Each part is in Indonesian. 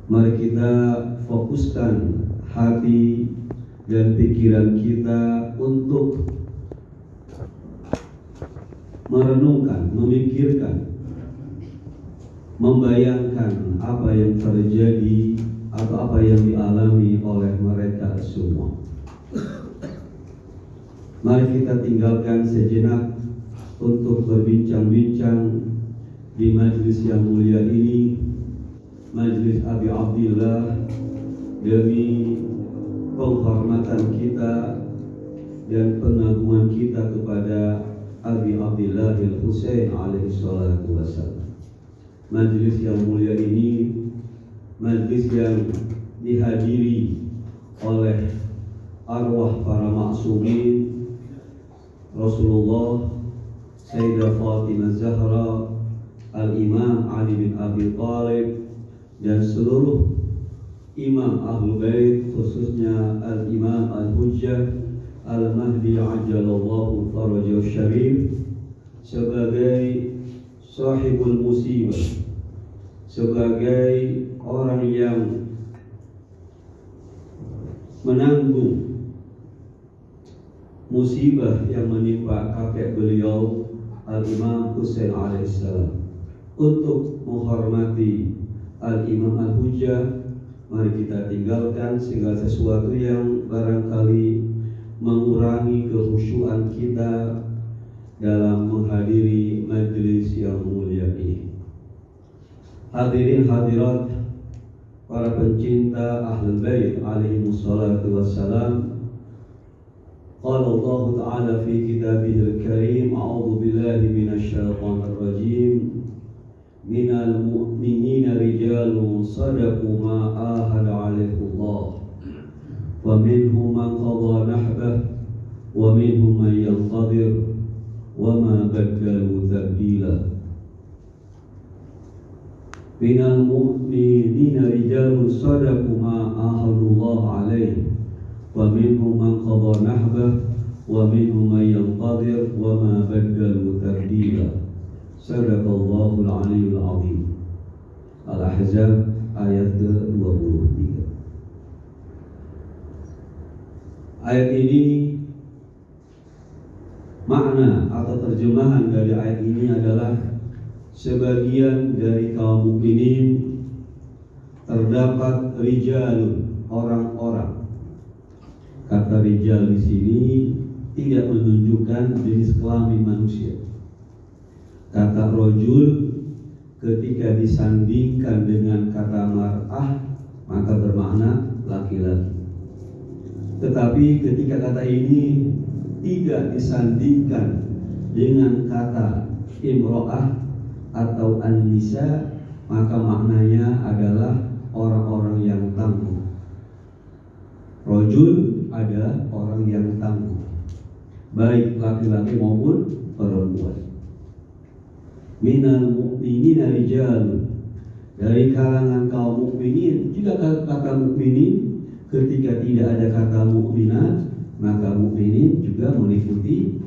Mari kita fokuskan hati dan pikiran kita untuk merenungkan, memikirkan, membayangkan apa yang terjadi atau apa yang dialami oleh mereka semua. Mari kita tinggalkan sejenak untuk berbincang-bincang di majelis yang mulia ini, majelis Abi Abdillah, demi penghormatan kita dan pengagungan kita kepada Abi Abdillah Al-Husain alaihi salatu wassalam. Majelis yang mulia ini majelis yang dihadiri oleh arwah para maksumin Rasulullah, Sayyidah Fatimah Zahra, Al-Imam Ali bin Abi Thalib, dan seluruh imam Ahlul Bait, khususnya Al-Imam Al-Hujjah Al-Mahdi Ajjalallahu Farajahu Syarif, sebagai sahibul musibah, sebagai orang yang menanggung musibah yang menimpa kakek beliau Al-Imam Husain alaihissalam. Untuk menghormati Al-Imam Al-Hujjah, mari kita tinggalkan segala sesuatu yang barangkali mengurangi kekhusyuan kita dalam menghadiri majelis yang mulia ini. Hadirin hadirat, para pencinta Ahlul Bait alaihi wassalatu wassalam. Qala Allah Ta'ala fi kitabihil karim, a'udzu billahi minasyaitonir rajim. Minal mu'minina rijalun sadaqu ma ahada 'alaihi Allah. Wa minhum man qada nahbah wa minhum man yantadir wa ma baddalu tabdila. Minal mu'minina rijalun sadaqu ma ahadu Allah 'alaihi wa minhum man qada nahbah wa minhum man yantadir wa ma baddalu tabdila. Sadaqallahul 'aliyyul 'azim. Al-Ahzab ayat ke-23. Ayat ini, makna atau terjemahan dari ayat ini adalah sebagian dari kaum mukminin terdapat rijalun, orang-orang. Kata rijal di sini tidak menunjukkan jenis kelamin manusia. Kata rojul ketika disandingkan dengan kata mar'ah maka bermakna laki-laki. Tetapi ketika kata ini tidak disandingkan dengan kata imro'ah atau an-nisa, maka maknanya adalah orang-orang yang tangguh. Rojul adalah orang yang tangguh, baik laki-laki maupun perempuan. Minal mu'minina rijalun, dari kalangan kaum mukminin. Jika kata mukminin ketika tidak ada kata mukminat, maka mukminin juga meliputi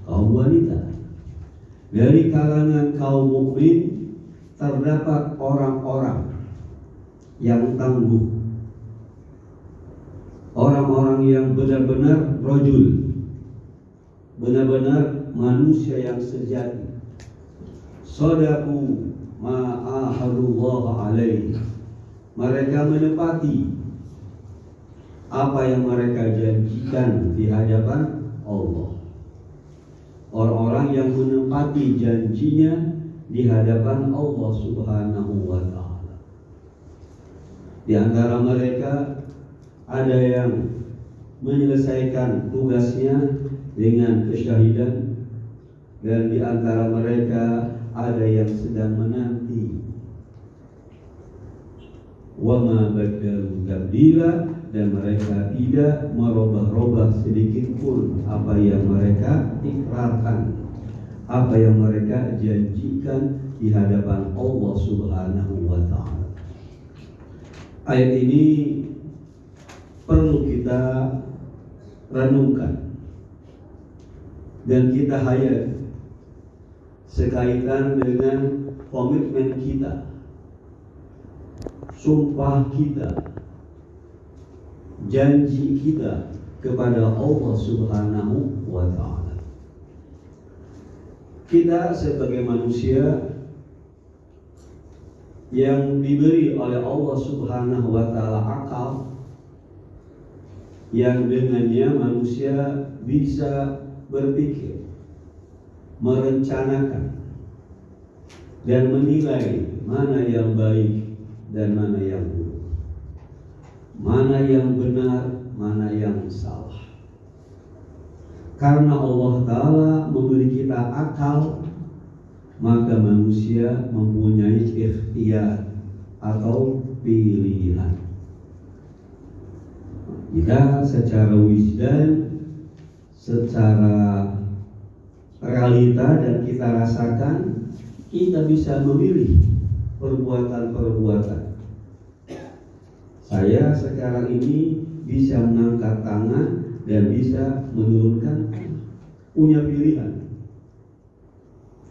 kaum wanita. Dari kalangan kaum mukmin terdapat orang-orang yang tangguh, orang-orang yang benar-benar rojul, benar-benar manusia yang sejati. Sadaqu ma ahadullah alaihi, mereka menepati apa yang mereka janjikan di hadapan Allah. Orang-orang yang menepati janjinya di hadapan Allah Subhanahu wa ta'ala. Di antara mereka ada yang menyelesaikan tugasnya dengan kesyahidan, dan di antara mereka ada yang sedang menanti wa ma baddalu tabdila, dan mereka tidak merubah-rubah sedikit pun apa yang mereka ikrarkan, apa yang mereka janjikan di hadapan Allah Subhanahu wa ta'ala. Ayat ini perlu kita renungkan dan kita hayat sekaitan dengan komitmen kita sumpah kita, janji kita kepada Allah Subhanahu wa ta'ala. Kita sebagai manusia yang diberi oleh Allah Subhanahu wa ta'ala akal, yang dengannya manusia bisa berpikir, merencanakan, dan menilai mana yang baik dan mana yang buruk, mana yang benar, mana yang salah. Karena Allah Ta'ala memberi kita akal, maka manusia mempunyai ikhtiar atau pilihan. Jika secara wisdom, secara realita dan kita rasakan, kita bisa memilih perbuatan-perbuatan. Saya sekarang ini bisa mengangkat tangan dan bisa menurunkan, punya pilihan.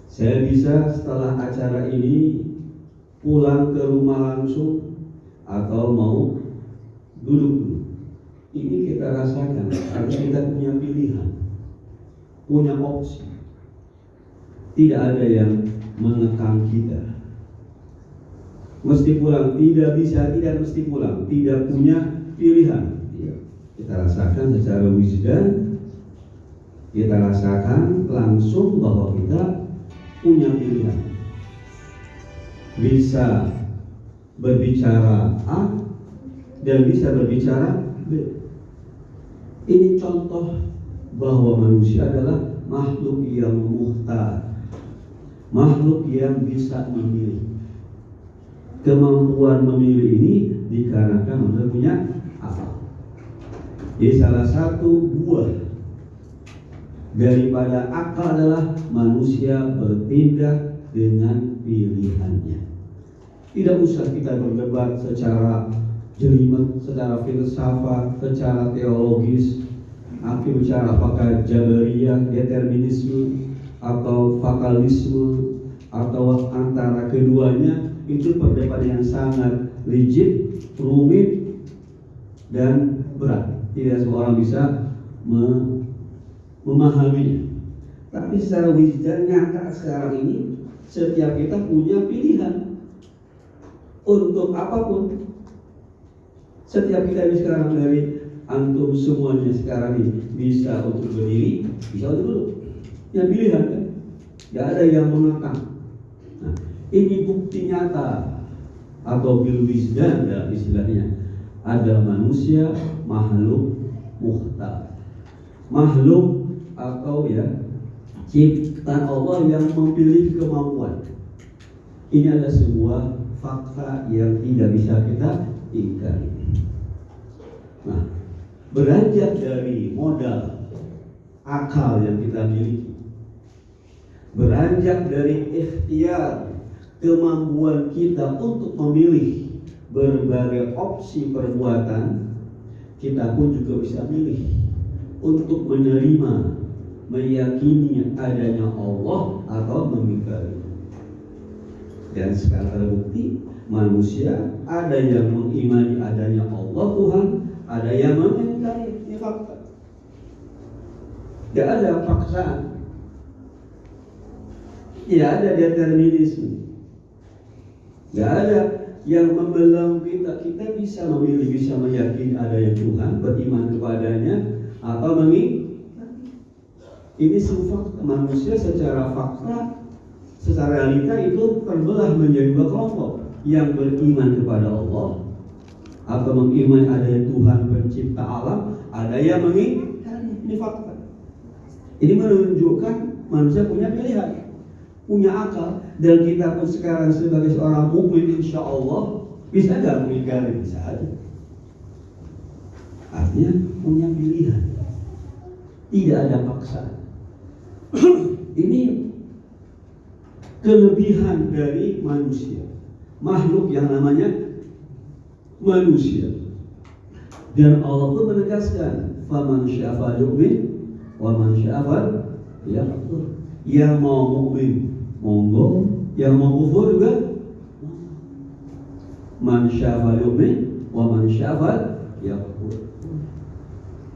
Saya bisa setelah acara ini pulang ke rumah langsung atau mau duduk. Ini kita rasakan karena kita punya pilihan, punya opsi. Tidak ada yang mengekang kita. Mesti pulang, tidak bisa, tidak mesti pulang, tidak punya pilihan. Kita rasakan secara wisdom, kita rasakan langsung bahwa kita punya pilihan. Bisa berbicara A dan bisa berbicara B. Ini contoh bahwa manusia adalah makhluk yang muhtar, makhluk yang bisa memilih. Kemampuan memilih ini dikarenakan manusia punya akal. Jadi salah satu buah daripada akal adalah manusia bertindak dengan pilihannya. Tidak usah kita berdebat secara jelimet, secara filsafat, secara teologis. Aku bicara apakah Jabariyah, determinisme, atau fatalisme, atau antara keduanya. Itu perdebatan yang sangat rigid, rumit, dan berat. Tidak semua orang bisa memahaminya. Tapi secara wisdom nyata sekarang ini, setiap kita punya pilihan untuk apapun. Setiap kita ini sekarang, dari antum semuanya sekarang ini bisa untuk berdiri, bisa untuk duduk. Yang pilihan kan, tidak ada yang mengekang. Nah, ini bukti nyata atau bil wisdom dalam istilahnya, adalah manusia makhluk muhtar, makhluk atau ciptaan Allah yang memiliki kemampuan. Ini adalah sebuah fakta yang tidak bisa kita ingkari. Nah, beranjak dari modal akal yang kita miliki, beranjak dari ikhtiar, kemampuan kita untuk memilih berbagai opsi perbuatan, kita pun juga bisa milih untuk menerima, meyakini adanya Allah atau mengingkari. Dan sekarang terbukti manusia ada yang mengimani adanya Allah Tuhan, ada yang mengingkari. Ini fakta. Tidak ada paksaan, tidak ada determinisme, tidak ada yang membelenggu kita. Kita bisa memilih, bisa meyakini adanya Tuhan, beriman kepadanya, atau mengingkari. Ini fakta. Manusia secara fakta, secara realita itu terbelah menjadi dua kelompok. Yang beriman kepada Allah atau mengimani adanya Tuhan pencipta alam, ada yang mengingkari. Ini fakta. Ini menunjukkan manusia punya pilihan, punya akal. Dan kita pun sekarang sebagai seorang mukmin, insya Allah bisa nggak mengingkari? Bisa aja. Artinya punya pilihan, tidak ada paksaan. Ini kelebihan dari manusia, makhluk yang namanya manusia. Dan Allah pun menegaskan, faman sya'a yu'min wa man sya'a yakfur. Yang mau mukmin monggo, yang mau kufur juga. Man syafal yu'min wa man syafal yakfur.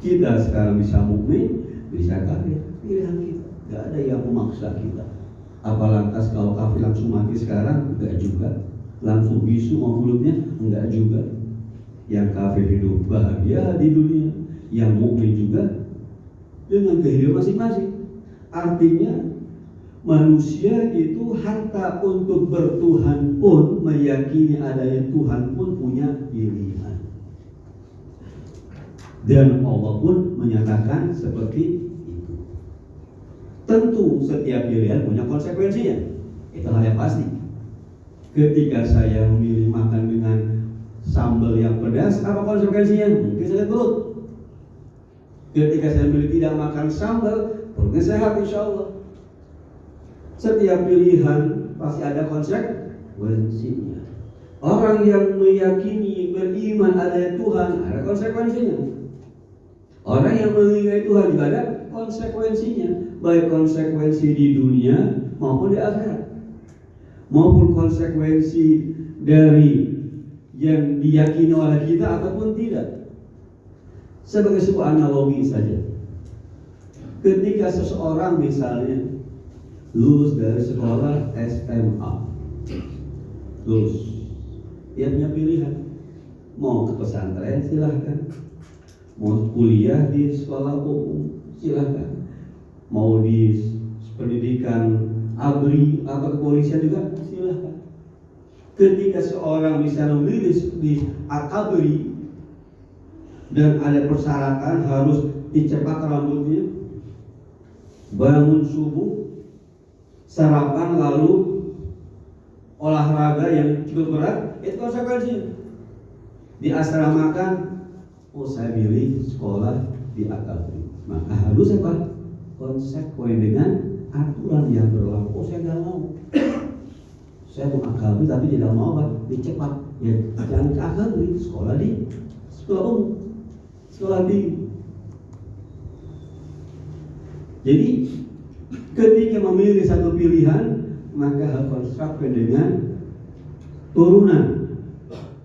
Kita sekarang bisa mukmin, bisa kafir, pilihan kita. Gak ada yang memaksa kita. Apa lantas kalau kafir langsung mati sekarang? Enggak juga. Langsung bisu mau mulutnya? Enggak juga. Yang kafir hidup bahagia di dunia, yang mukmin juga dengan kehidupan masing-masing. Artinya manusia itu hatta untuk bertuhan pun, meyakini adanya Tuhan pun punya pilihan. Dan Allah pun menyatakan seperti itu. Tentu setiap pilihan punya konsekuensinya. Itu hal yang pasti. Ketika saya memilih makan dengan sambal yang pedas, apa konsekuensinya? Mungkin sakit perut. Ketika saya memilih tidak makan sambal, perutnya sehat insya Allah. Setiap pilihan pasti ada konsekuensinya. Orang yang meyakini beriman adanya Tuhan ada konsekuensinya. Orang yang mengingkari Tuhan juga ada konsekuensinya, baik konsekuensi di dunia maupun di akhirat, maupun konsekuensi dari yang diyakini oleh kita ataupun tidak. Sebagai sebuah analogi saja, ketika seseorang misalnya lulus dari sekolah SMA, lulus, dia punya pilihan, mau ke pesantren silahkan, mau kuliah di sekolah umum silahkan, mau di pendidikan ABRI atau kepolisian juga silahkan. Ketika seorang misalnya memilih di ABRI dan ada persyaratan harus dicepat rambutnya, bangun subuh, sarapan lalu olahraga yang cukup berat, itu konsekuensinya. Diasramakan, oh saya pilih sekolah di ABRI, maka harus apa? Konsekuen dengan aturan yang berlaku. Oh saya nggak mau, saya mau ABRI tapi tidak mau apa? Dicepat, ya jangan ke ABRI, sekolah di sekolah umum, sekolah tinggi. Jadi ketika memilih satu pilihan, maka harus konsekuen dengan turunan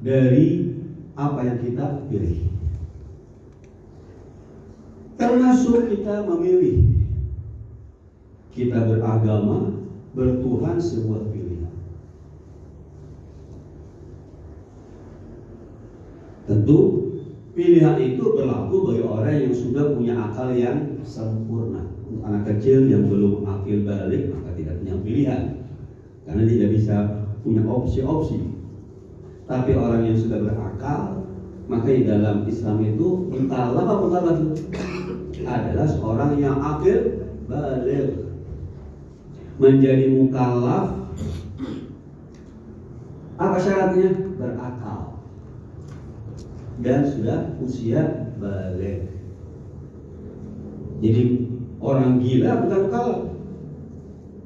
dari apa yang kita pilih. Termasuk kita memilih, kita beragama, bertuhan, sebuah pilihan. Tentu pilihan itu berlaku bagi orang yang sudah punya akal yang sempurna. Untuk anak kecil yang belum akil balik, maka tidak punya pilihan, karena tidak bisa punya opsi-opsi. Tapi orang yang sudah berakal, maka di dalam Islam itu mukallaf adalah seorang yang akil balik. Menjadi mukallaf, apa syaratnya? Berakal dan sudah usia balik. Jadi orang gila bukan mukallaf.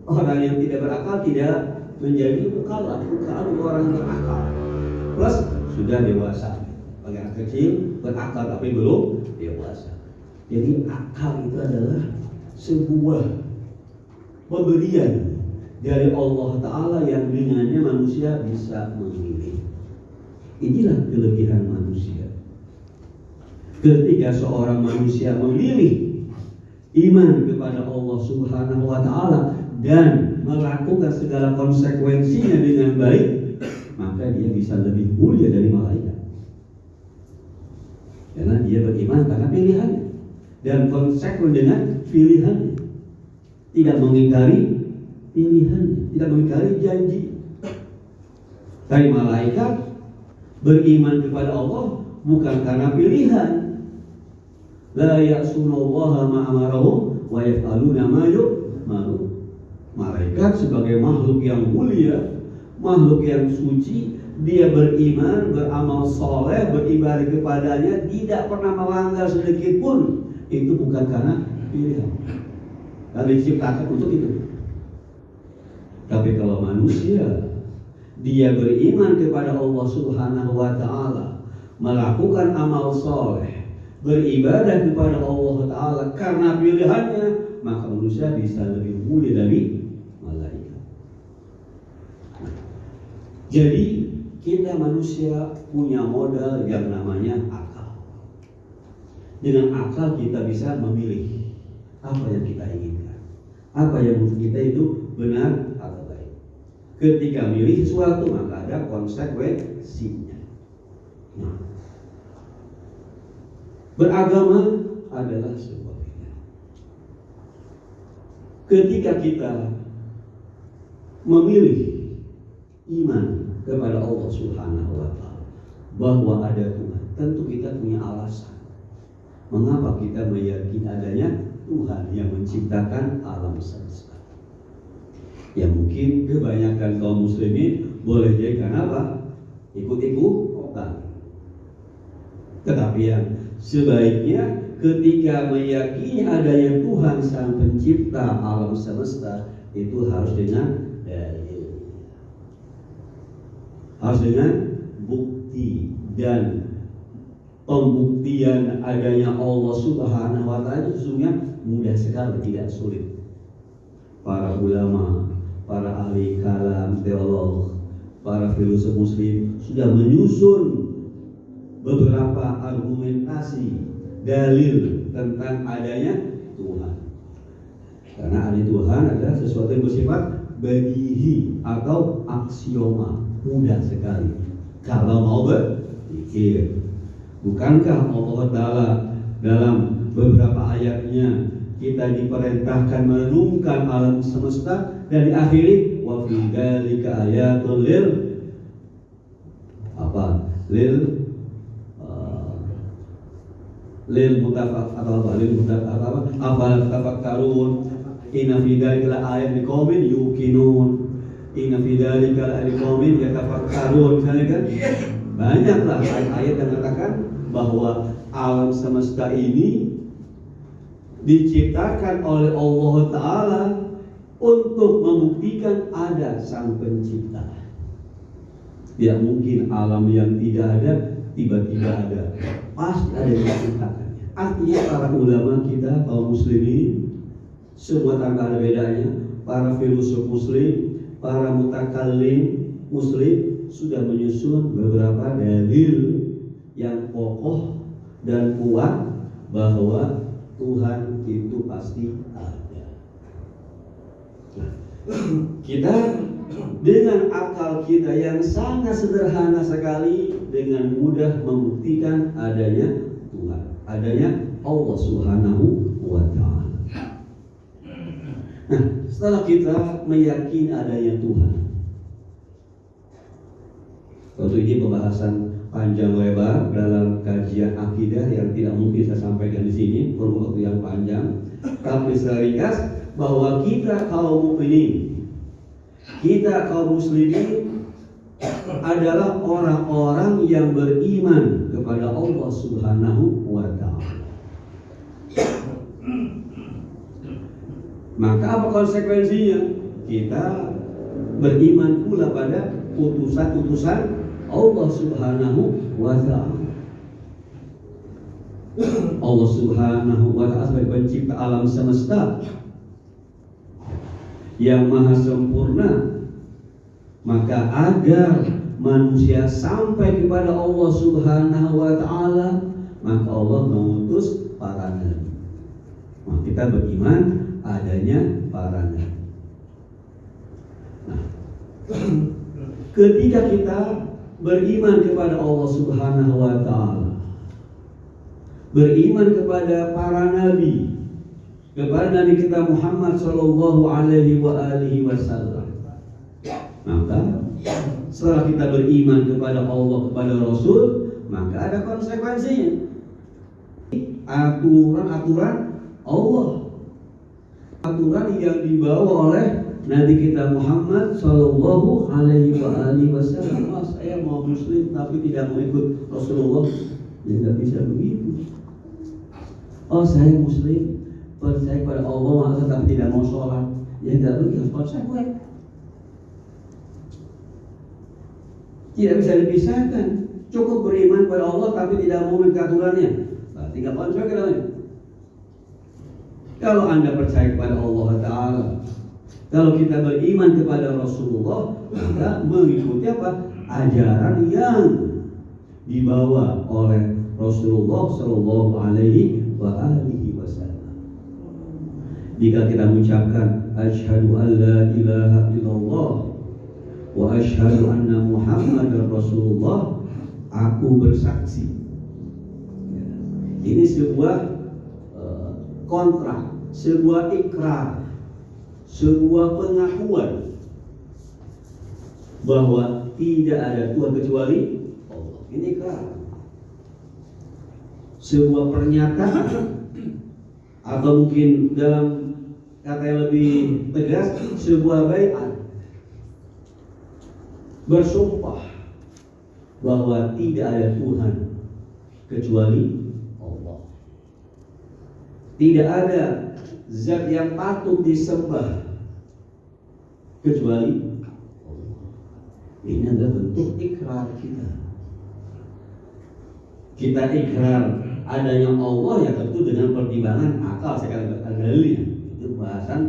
Orang yang tidak berakal tidak menjadi mukallaf. Mukallaf orang yang berakal plus sudah dewasa. Bagi anak kecil berakal tapi belum dewasa. Jadi akal itu adalah sebuah pemberian dari Allah Ta'ala yang dengannya manusia bisa memilih. Inilah kelebihan manusia. Ketika seorang manusia memilih iman kepada Allah Subhanahu wa Ta'ala dan melakukan segala konsekuensinya dengan baik, maka dia bisa lebih mulia dari malaikat. Karena dia beriman karena pilihannya dan konsekuen dengan pilihannya, tidak mengingkari pilihannya, tidak mengingkari janji. Dari malaikat beriman kepada Allah bukan karena pilihan. La ya'sunallaha ma amarahum wa yaf'aluna ma yu'marun. Malaikat sebagai makhluk yang mulia, makhluk yang suci, dia beriman, beramal soleh, beribadah kepadanya, tidak pernah melanggar sedikit pun. Itu bukan karena pilihan, karena diciptakan untuk itu. Tapi kalau manusia, dia beriman kepada Allah Subhanahu wa Ta'ala, melakukan amal soleh, beribadah kepada Allah Ta'ala karena pilihannya, maka manusia bisa lebih mulia dari malaikat. Jadi kita manusia punya modal yang namanya akal. Dengan akal kita bisa memilih apa yang kita inginkan, apa yang menurut kita itu benar atau baik. Ketika milih sesuatu maka ada konsekuensinya. Nah, beragama adalah sebuah pilihan. Ketika kita memilih iman kepada Allah Subhanahu wa Ta'ala, bahwa ada Tuhan, tentu kita punya alasan mengapa kita meyakini adanya Tuhan yang menciptakan alam semesta. Ya mungkin kebanyakan kaum muslimin boleh jadi karena apa? Ikut-ikutan. Tetapi yang sebaiknya ketika meyakini adanya Tuhan sang pencipta alam semesta itu harus dengan dalil, harus dengan bukti, dan pembuktian adanya Allah Subhanahu wa Ta'ala itu sesungguhnya mudah sekali, tidak sulit. Para ulama, para ahli kalam, teolog, para filsuf muslim sudah menyusun beberapa argumentasi dalil tentang adanya Tuhan. Karena adanya Tuhan adalah sesuatu yang bersifat badihi atau aksioma, mudah sekali kalau mau berpikir. Bukankah Allah Ta'ala dalam beberapa ayatnya kita diperintahkan merenungkan alam semesta dan diakhiri wa fi dzalika ayatul lil mutafakkarun inna fi dzalika ayat liqaumin yuqinun inna fi dzalika liqaumin yatafakkarun. Misalnya kan banyaklah ayat-ayat yang mengatakan bahwa alam semesta ini diciptakan oleh Allah Ta'ala untuk membuktikan ada sang pencipta. Tidak mungkin alam yang tidak ada tiba-tiba ada, pasti ada yang diciptakannya. Artinya para ulama kita kaum muslimin semua tanpa ada bedanya, para filsuf muslim, para mutakallim muslim sudah menyusun beberapa dalil yang kokoh dan kuat bahwa Tuhan itu pasti ada. Nah, kita dengan akal kita yang sangat sederhana sekali dengan mudah membuktikan adanya Tuhan, adanya Allah Subhanahu wa Ta'ala. Nah, setelah kita meyakini adanya Tuhan, tentu ini pembahasan panjang lebar dalam kajian akidah yang tidak mungkin saya sampaikan di sini, perlu waktu yang panjang. Tapi secara ringkas bahwa kita kaum mukminin, kita kaum muslimin adalah orang-orang yang beriman kepada Allah Subhanahu wa Ta'ala. Maka apa konsekuensinya? Kita beriman pula pada utusan-utusan Allah Subhanahu wa Ta'ala. Allah Subhanahu wa Ta'ala sebagai pencipta alam semesta yang maha sempurna, maka agar manusia sampai kepada Allah Subhanahu wa Ta'ala, maka Allah mengutus para nabi. Maka kita beriman adanya para nabi. Nah, ketika kita beriman kepada Allah Subhanahu wa Ta'ala, beriman kepada para nabi, kepada Nabi kita Muhammad sallallahu alaihi wasallam, maka setelah kita beriman kepada Allah, kepada Rasul, maka ada konsekuensinya. Aturan-aturan Allah, aturan yang dibawa oleh Nabi kita Muhammad sallallahu alaihi wasallam. Oh, saya mau muslim tapi tidak mau ikut Rasulullah, ya tidak bisa begitu. Oh, saya muslim, percaya pada Allah tapi tidak mau sholat, ya tidak begitu. Konsekuen. Tidak bisa dipisahkan. Cukup beriman pada Allah tapi tidak mau mengikuti aturannya, berarti tidak konsekuensi. Kalau Anda percaya kepada Allah Ta'ala, kalau kita beriman kepada Rasulullah, maka mengikuti apa? ajaran yang dibawa oleh Rasulullah Shallallahu Alaihi Wasallam. Jika kita mengucapkan asyhadu an la ilaha illallah wa asyhadu anna Muhammadar Rasulullah, aku bersaksi. Ini sebuah kontrak, sebuah ikrar, sebuah pengakuan bahwa tidak ada Tuhan kecuali Allah. Ini ikrar, sebuah pernyataan, atau mungkin dalam kata yang lebih tegas, sebuah baiat, bersumpah bahwa tidak ada Tuhan kecuali Allah. Tidak ada zat yang patut disembah kecuali Allah. Ini adalah bentuk ikrar kita. Kita ikrar adanya Allah ya tentu dengan pertimbangan akal. Saya katakan dalilnya itu bahasan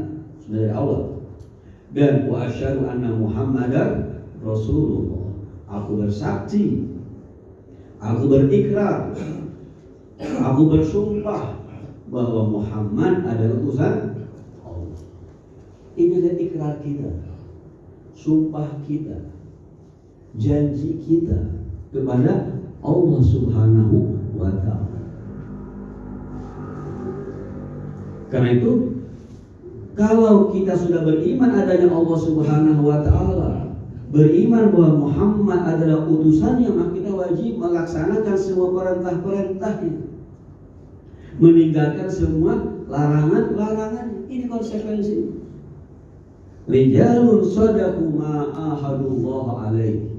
sudah dari awal. Dan wa asyhadu anna Muhammadar Rasulullah, aku bersaksi, aku berikrar, aku bersumpah bahwa Muhammad adalah utusan Allah. Ini adalah ikrar kita, sumpah kita, janji kita kepada Allah Subhanahu wa Ta'ala. Karena itu, kalau kita sudah beriman adanya Allah Subhanahu wa Ta'ala, beriman bahwa Muhammad adalah utusannya, maka kita wajib melaksanakan semua perintah-perintahnya, meninggalkan semua larangan-larangan. Ini konsekuensi. Rijalun shadaqu ma ahadullah alaihi.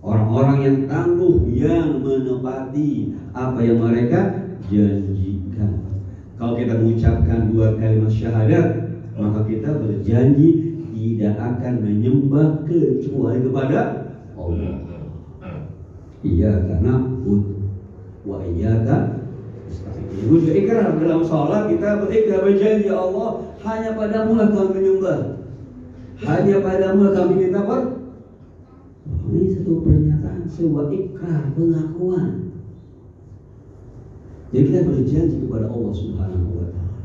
Orang-orang yang tangguh, yang menepati apa yang mereka janjikan. Kalau kita mengucapkan dua kalimat syahadat, maka kita berjanji tidak akan menyembah kecuali kepada Allah. Iyyaka na'budu wa iyyaka nasta'in. Wujud ikrar dalam salat, kita berikrar berjanji, Allah, hanya padamu lah kami menyembah, hanya padamu lah kami minta ber. Ini satu pernyataan, sebuah ikrar, pengakuan. Jadi kita berjanji kepada Allah Subhanahu wa Ta'ala.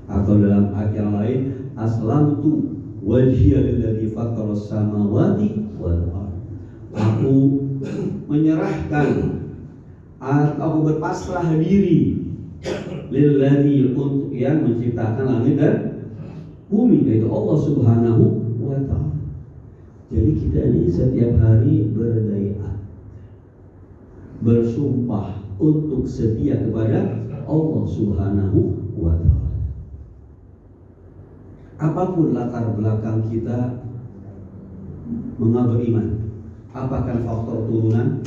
Atau dalam ayat yang lain, aslamtu wajhiya lilladzi fatara samawati wal ardh. Aku menyerahkan, aku berpasrah diri lilladzi, untuk yang menciptakan langit dan bumi, yaitu Allah Subhanahu wa Ta'ala. Jadi kita ini setiap hari berdaiat, bersumpah untuk setia kepada Allah Subhanahu wa Ta'ala. Apapun latar belakang kita mengapa beriman, apakah faktor turunan,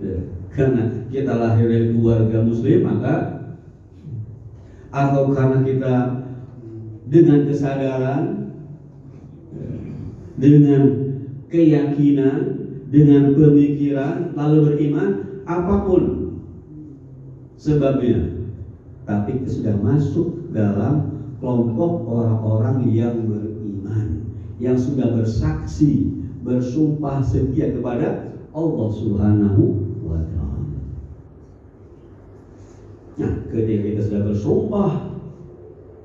ya, karena kita lahir dari keluarga muslim, maka atau karena kita dengan kesadaran, dengan keyakinan, dengan pemikiran lalu beriman, apapun sebabnya, tapi kita sudah masuk dalam kelompok orang-orang yang beriman, yang sudah bersaksi, bersumpah setia kepada Allah Subhanahu wa Ta'ala. Nah, ketika kita sudah bersumpah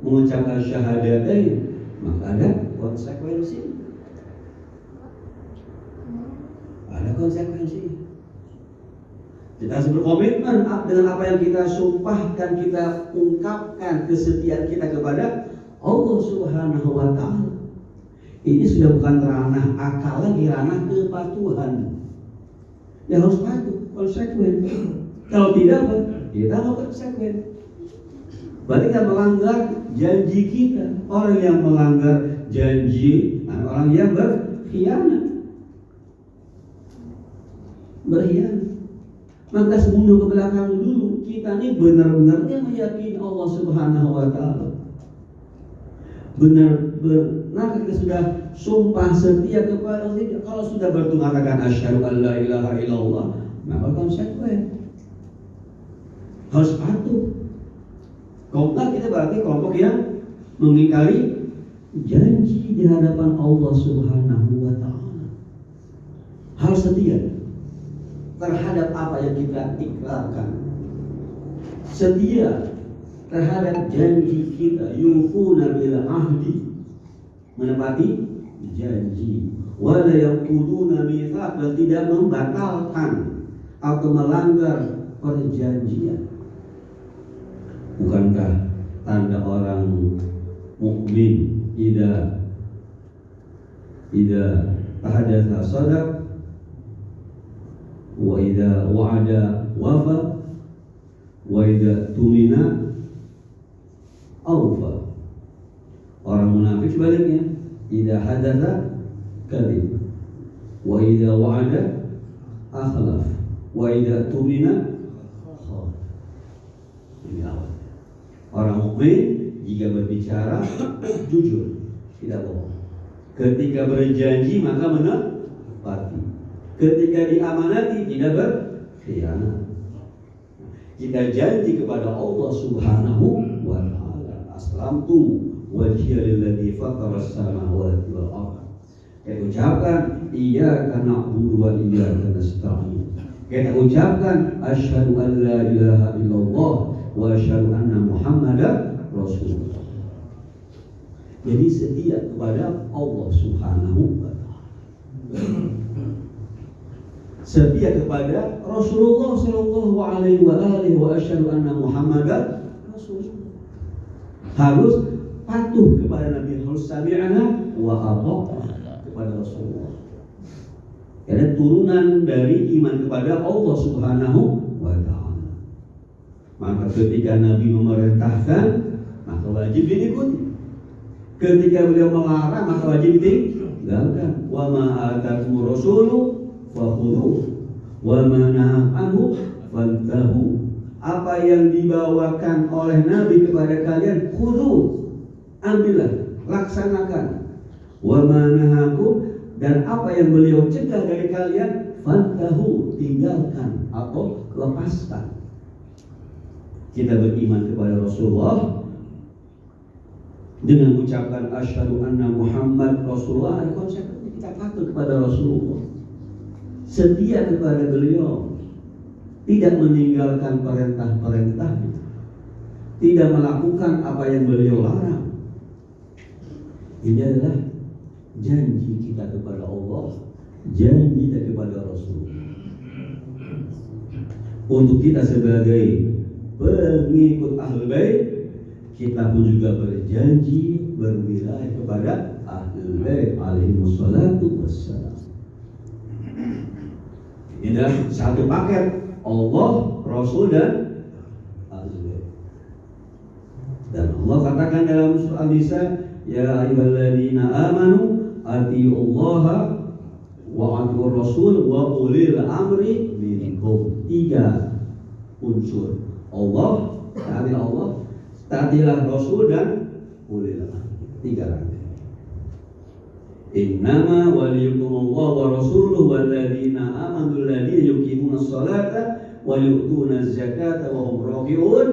mengucapkan syahadatain, maka ada konsekuensi. Ada konsekuensi. Kita harus berkomitmen dengan apa yang kita sumpahkan, kita ungkapkan kesetiaan kita kepada Allah Subhanahu wa Ta'ala. Ini sudah bukan ranah akal lagi, ranah kepatuhan. Ya harus patuh, konsekuen. Kalau tidak, kita harus konsekuen. Berarti kita melanggar janji kita. Orang yang melanggar janji, orang yang berkhianat. Maka mundur ke belakang dulu. Kita ini benar-benar meyakini Allah Subhanahu wa Ta'ala. Benar-benar kita sudah sumpah setia kepada Allah. Kalau sudah mengatakan asyhadu an la ilaha illallah, maka konsekuen, harus patuh. Kalau enggak, kita berarti kelompok yang mengingkari janji di hadapan Allah Subhanahu wa Ta'ala. harus setia terhadap apa yang kita ikrarkan, setia terhadap janji kita, yufuna bil ahdi, menepati janji, wala yanquduna mitsaq, dan tidak membatalkan atau melanggar perjanjian. Bukankah tanda orang mukmin idza hadatsa shadaq wa idza wa'ada wafa wa idza tumina awfa. Orang munafik sebaliknya, idza hadatsa kadzib wa idza wa'ada akhlaf wa idza tumina khana. Ini awal. Orang mukmin jika berbicara jujur, tidak bohong. Ketika berjanji maka menepati. Ketika diamanati tidak berkhianat. Kita janji kepada Allah Subhanahu wa taala, aslamtu wajhiya lilladzi fatara as-samawati wal ardh. Kita ucapkan iyyaka na'budu wa iyyaka nasta'in. Kita ucapkan asyhadu an la ilaha illallah wa asyhadu anna Muhammadar Rasulullah. Jadi setia kepada Allah Subhanahu wa taala. Setia kepada Rasulullah sallallahu alaihi wa asyhadu anna Muhammadar Rasulullah. Harus patuh kepada Nabi, harus sami'na wa ata'na kepada Rasulullah. Karena turunan dari iman kepada Allah Subhanahu wa taala. Maka ketika Nabi memerintahkan, maka wajib diikuti. Ketika beliau melarang, maka wajib ditinggalkan. Wa ma atakumur rasulu fakhudhuhu wa ma nahakum fantahu. Apa yang dibawakan oleh Nabi kepada kalian, khudhu, ambillah, laksanakan. Wa ma nahakum, dan apa yang beliau cegah dari kalian, fantahu, tinggalkan atau lepaskan. Kita beriman kepada Rasulullah dengan mengucapkan asyhadu anna Muhammad Rasulullah. Ada konsep kita patuh kepada Rasulullah, setia kepada beliau, tidak meninggalkan perintah-perintahnya, tidak melakukan apa yang beliau larang. Ini adalah janji kita kepada Allah, janji kita kepada Rasulullah. Untuk kita sebagai pengikut Ahlul Bait, kita pun juga berjanji berwilayah kepada Ahlul Bait alaihi wassalatu wassalam. Ini adalah satu paket, Allah, Rasul, dan Ahlul Bait. Dan Allah katakan dalam surah An-Nisa, ya ayyuhalladzina amanu atiullaha wa atiur rasul wa ulil amri minkum. 3 unsur. Allah, taati Allah, taatilah Rasul, dan ulil amri. 3 rangkaian. Innama waliyukumullah wa rasuluhu walladzina amanu alladzina yuqimunas salata wa yu'tunaz zakata wa hum raki'un.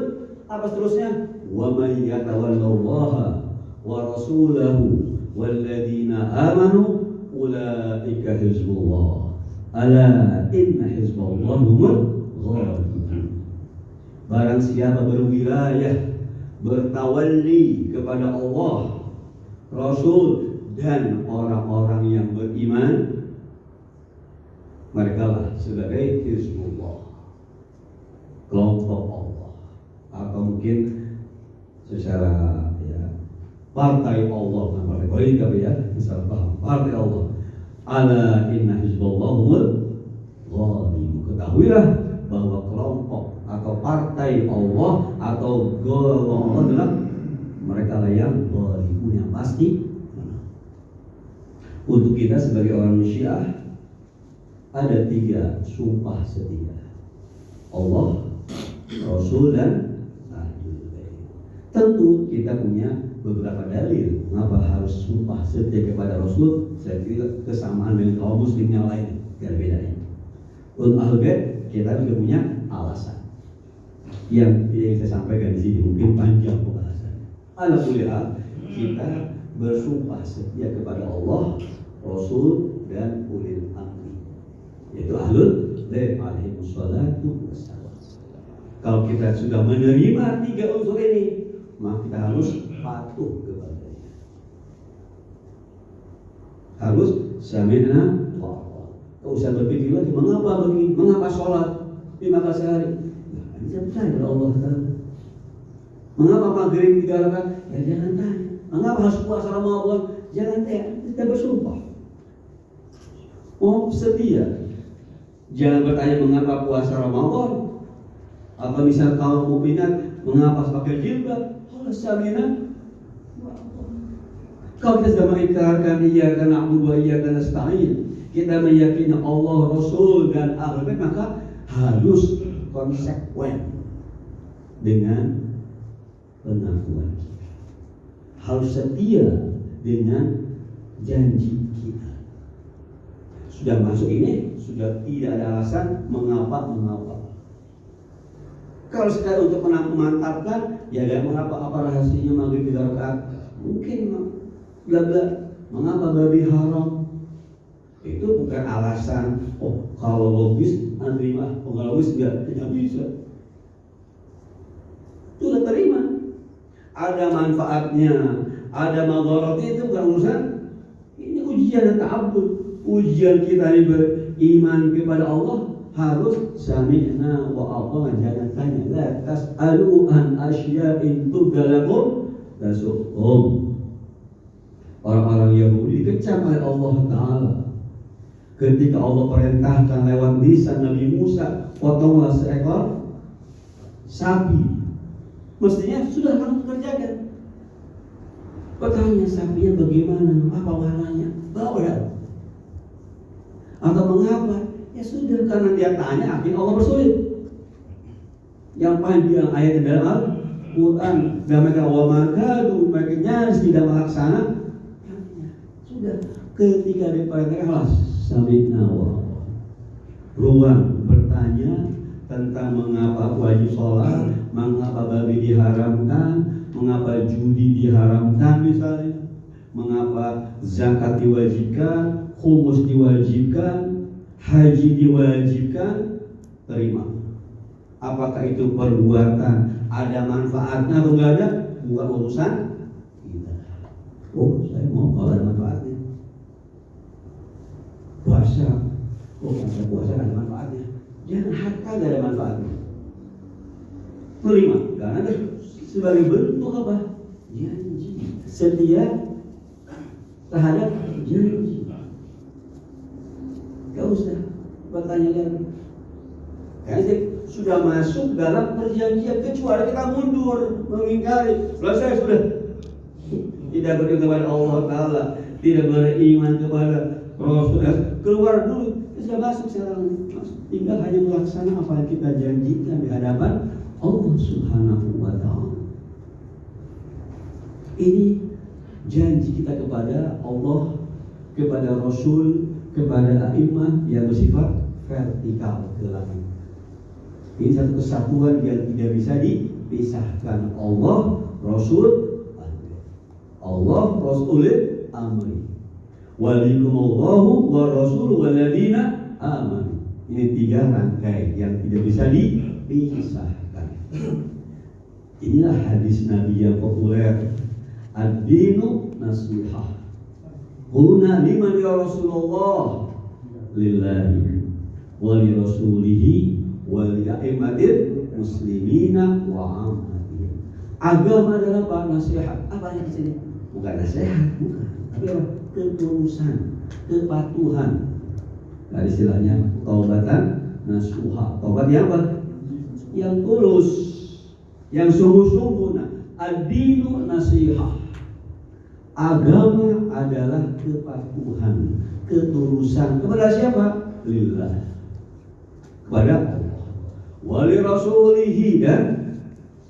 Apa seterusnya? Wa may yatawallallaha wa rasulahu walladzina amanu ulaika hizbullah ala inna hizballah humul ghalibun. Barang siapa berwilayah, bertawalli kepada Allah, Rasul, dan orang-orang yang beriman, mereka lah sebagai hizbullah, kelompok Allah, atau mungkin secara partai Allah, bukan partai politik tapi ya, misalnya paham, partai Allah. Ala inna hizballahumul ghalibun. Ketahuilah bahwa kelompok atau partai Allah atau golongan Allah adalah mereka lah yang ghalibun, yang pasti. Untuk kita sebagai orang Syiah ada 3 sumpah setia: Allah, Rasul, dan Ahlul Bait. Tentu kita punya beberapa dalil mengapa harus sumpah setia kepada Rasul. Saya kira kesamaan dengan kaum muslim yang lain, tidak ada bedanya. Untuk Ahlul Bait kita juga punya alasan yang saya sampaikan di sini, mungkin panjang pembahasannya. Alhamdulillah kita bersumpah setia kepada Allah, Rasul, dan ulil amri. yaitu ahlul bait alaihi wassalatu wassalam. Kalau kita sudah menerima 3 unsur ini, maka kita harus patuh kepadanya. Harus sami'na wa ata'na. Kau usah berpikir lagi mengapa begini, mengapa sholat 5 kali sehari. Bisa percaya kepada Allah Ta'ala. Mengapa maghrib 3 rakaat? Ya jangan tanya. Mengapa harus puasa Ramadan? Jangan tanya. Kita bersumpah. Oh setia. Jangan bertanya mengapa puasa Ramadan. Atau misal kaum mukminat mengapa pakai jilbab? Allah sami'na. Kalau kita sudah mengikrarkan iyyaka na'budu wa iyyaka nasta'in, kita meyakini Allah, Rasul dan Ahlul Bait, maka harus konsekuen dengan pengakuan kita. Harus setia dengan janji kita. Sudah masuk ini, sudah tidak ada alasan mengapa. Kalau sekali untuk memantapkan, ya gak mengapa, apa rahasianya maghrib 3 rakaat? Mungkin bla bla. Mengapa babi haram? Itu bukan alasan. Oh kalau logis terima, kalau logis tidak bisa. Sudah terima. Ada manfaatnya, ada madaratnya, itu bukan urusan. Ini ujian dan ta'abbud. Ujian kita ini beriman kepada Allah harus sami'na wa ata'na. Jangan tanya, la tas'alu an asya'in tubdalakum tasu'um. Orang-orang Yahudi dikecam oleh Allah Ta'ala ketika Allah perintahkan lewat lisan Nabi Musa, potonglah seekor sapi. Mestinya sudah langsung kerjakan. Bertanya sapinya bagaimana, apa warnanya, bawa. Atau mengapa? Ya sudah, karena dia tanya, akhirnya Allah bersulit. Yang panjang ayat dalam Al-Quran, dan mereka wamakadu, mereka nyaris tidak melaksana. Sudah, ketika diperintahkan sami'na wa ata'na. Ruang bertanya tentang mengapa wajib sholat, mengapa babi diharamkan, mengapa judi diharamkan misalnya, mengapa zakat diwajibkan, khumus diwajibkan, haji diwajibkan, terima. Apakah itu perbuatan ada manfaatnya atau enggak ada? Bukan urusan kita. Oh saya mau kalau ada manfaatnya. Puasa, oh puasa ada manfaatnya. Jangan harta gak ada manfaatnya. Terima, karena sebagai bentuk apa? Janji. Setia terhadap janji. Gak usah bertanya lagi. Karena sudah masuk dalam perjanjian, kecuali kita mundur, mengingkari. Selesai sudah. Tidak beriman kepada Allah Ta'ala, tidak beriman kepada Rasul, keluar dulu. Sudah masuk sekarang. Tinggal hanya melaksanakan apa yang kita janjikan di hadapan Allah Subhanahu wa Ta'ala. Ini janji kita kepada Allah, kepada Rasul, kepada a'imah yang bersifat vertikal ke langit. Ini satu kesatuan yang tidak bisa dipisahkan. Allah, Rasul, Allah, Rasulul amri. Walikumullahu wa rasuluhu waladina amanu. Ini 3 rangkai yang tidak bisa dipisahkan. Inilah hadis Nabi yang populer. Ad-dinu nasihah. Qulna liman ya Rasulullah? Lillahi wa li rasulihi wa li a'immatil muslimina wa ammatihim. Agama adalah apa? Nasihat. Apa yang di sini? Bukan nasihat, bukan. Tapi apa? Ketulusan, kepatuhan. Nah, istilahnya taubatan nasuha. Taubat yang apa? Yang tulus, yang sungguh-sungguh. Nah, ad-dinu nasihah. Agama adalah kepatuhan, ketulusan. Kepada siapa? Lillah. Kepada Allah. Wali rasulihi, dan